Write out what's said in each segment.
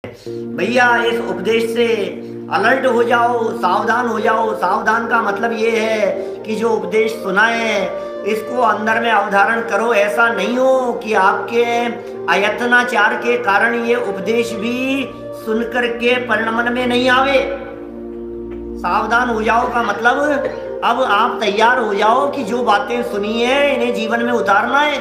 भैया इस उपदेश से अलर्ट हो जाओ, सावधान हो जाओ। सावधान का मतलब ये है कि जो उपदेश सुना है इसको अंदर में अवधारण करो। ऐसा नहीं हो कि आपके अयत्नाचार के कारण ये उपदेश भी सुनकर के परिणमन में नहीं आवे। सावधान हो जाओ का मतलब अब आप तैयार हो जाओ कि जो बातें सुनी है इन्हें जीवन में उतारना है।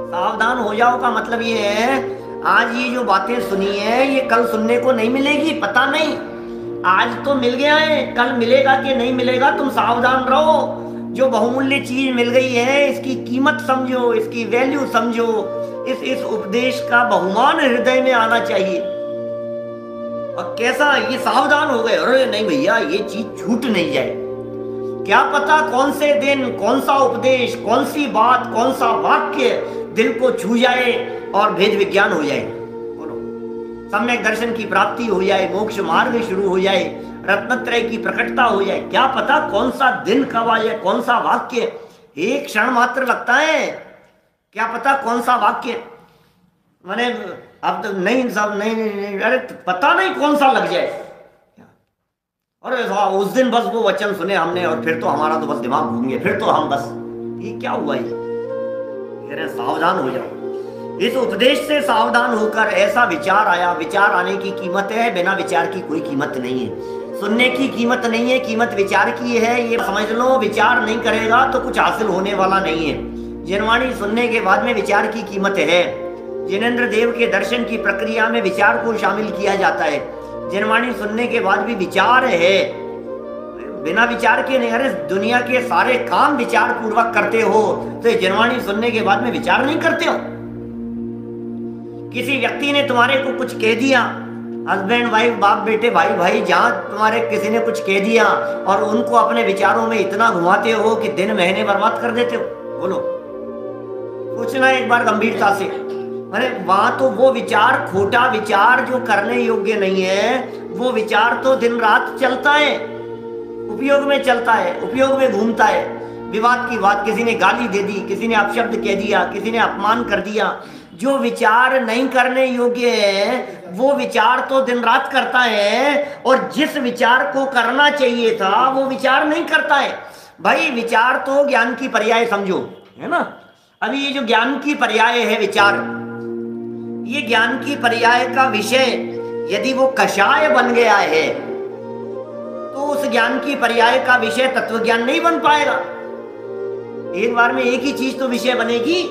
सावधान हो जाओ का मतलब ये है आज ये जो बातें सुनी है ये कल सुनने को नहीं मिलेगी, पता नहीं। आज तो मिल गया है, कल मिलेगा कि नहीं मिलेगा, तुम सावधान रहो। जो बहुमूल्य चीज मिल गई है इसकी कीमत समझो, इसकी वैल्यू समझो। इस उपदेश का बहुमान हृदय में आना चाहिए। और कैसा ये सावधान हो गए, अरे नहीं भैया ये चीज छूट नहीं जाए। क्या पता कौन से दिन कौन सा उपदेश, कौन सी बात, कौन सा वाक्य दिल को छू जाए और भेद विज्ञान हो जाए। बोलो, सम्यक दर्शन की प्राप्ति हो जाए, मोक्ष मार्ग शुरू हो जाए, रत्नत्रय की प्रकटता हो जाए। क्या पता कौन सा दिन कब आ जाए, कौन सा वाक्य एक क्षण मात्र लगता है। क्या पता कौन सा वाक्य मैंने अब तो नहीं सब नहीं, अरे पता नहीं कौन सा लग जाए। अरे उस दिन बस वो वचन सुने हमने और फिर तो हमारा तो बस दिमाग घूम गया, फिर तो हम बस ये क्या हुआ ये। सावधान हो जाओ। इस उपदेश से सावधान होकर ऐसा विचार आया, विचार आने की कीमत है, बिना विचार की कोई कीमत नहीं है। सुनने की कीमत नहीं है, कीमत विचार की है। ये समझ लो, विचार नहीं करेगा तो कुछ हासिल होने वाला नहीं है। जिनवाणी सुनने के बाद में विचार की कीमत है। जिनेंद्र देव के दर्शन की प्रक्रिया में विचार को शामिल किया जाता है। जिनवाणी सुनने के बाद भी विचार है, बिना विचार के नहीं। अरे दुनिया के सारे काम विचार पूर्वक करते हो तो जिनवाणी सुनने के बाद में विचार नहीं करते हो। किसी व्यक्ति ने तुम्हारे को कुछ कह दिया, हस्बैंड वाइफ, बाप बेटे, भाई भाई, जहां तुम्हारे किसी ने कुछ कह दिया और उनको अपने विचारों में इतना घुमाते हो कि दिन महीने बर्बाद कर देते हो। बोलो, सोचना एक बार गंभीरता से। अरे वहां तो वो विचार, खोटा विचार जो करने योग्य नहीं है, वो विचार तो दिन रात चलता है, उपयोग में चलता है, उपयोग में घूमता है। विवाद की बात, किसी ने गाली दे दी, किसी ने अपशब्द कह दिया, किसी ने अपमान कर दिया। जो विचार नहीं करने योग्य है वो विचार तो दिन रात करता है, और जिस विचार को करना चाहिए था वो विचार नहीं करता है। भाई विचार तो ज्ञान की पर्याय समझो, है ना। अभी ये जो ज्ञान की पर्याय है विचार, ये ज्ञान की पर्याय का विषय यदि वो कषाय बन गया है तो उस ज्ञान की पर्याय का विषय तत्वज्ञान नहीं बन पाएगा। एक बार में एक ही चीज तो विषय बनेगी।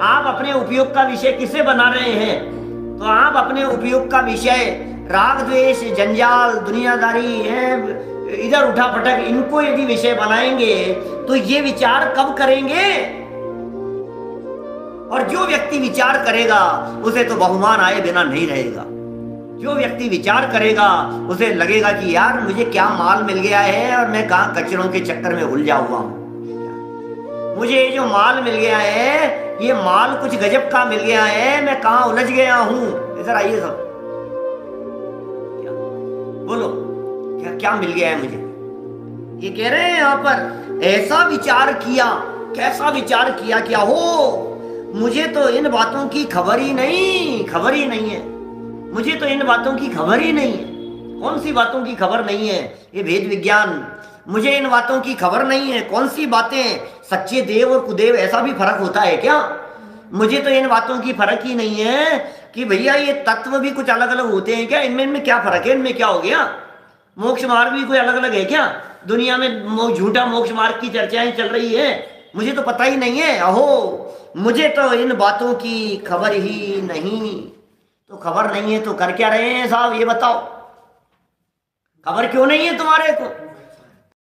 आप अपने उपयोग का विषय किसे बना रहे हैं? तो आप अपने उपयोग का विषय राग द्वेष, जंजाल, दुनियादारी है, इधर उठा पटक, इनको यदि विषय बनाएंगे तो ये विचार कब करेंगे? और जो व्यक्ति विचार करेगा उसे तो बहुमान आए बिना नहीं रहेगा। जो व्यक्ति विचार करेगा उसे लगेगा कि यार मुझे क्या माल मिल गया है और मैं कहां कचरों के चक्कर में उलझा हुआ हूं। मुझे ये जो माल मिल गया है, ये माल कुछ गजब का मिल गया है, मैं कहां उलझ गया हूं। इधर आइए सब, बोलो क्या क्या मिल गया है मुझे। ये कह रहे हैं यहां पर, ऐसा विचार किया, कैसा विचार किया, क्या हो मुझे तो इन बातों की खबर ही नहीं, खबर ही नहीं है। मुझे तो इन बातों की खबर ही नहीं है। कौन सी बातों की खबर नहीं है? ये भेद विज्ञान। मुझे इन बातों की खबर नहीं है। कौन सी बातें? सच्चे देव और कुदेव, ऐसा भी फर्क होता है क्या? मुझे तो इन बातों की फर्क ही नहीं है कि भैया ये तत्व भी कुछ अलग अलग होते हैं क्या? इनमें क्या फर्क है? इनमें क्या हो गया? मोक्ष मार्ग भी कोई अलग अलग है क्या? दुनिया में झूठा मोक्ष मार्ग की चर्चाएं चल रही है, मुझे तो पता ही नहीं है। अहो मुझे तो इन बातों की खबर ही नहीं। तो खबर नहीं है तो कर क्या रहे हैं साहब, ये बताओ। खबर क्यों नहीं है तुम्हारे को?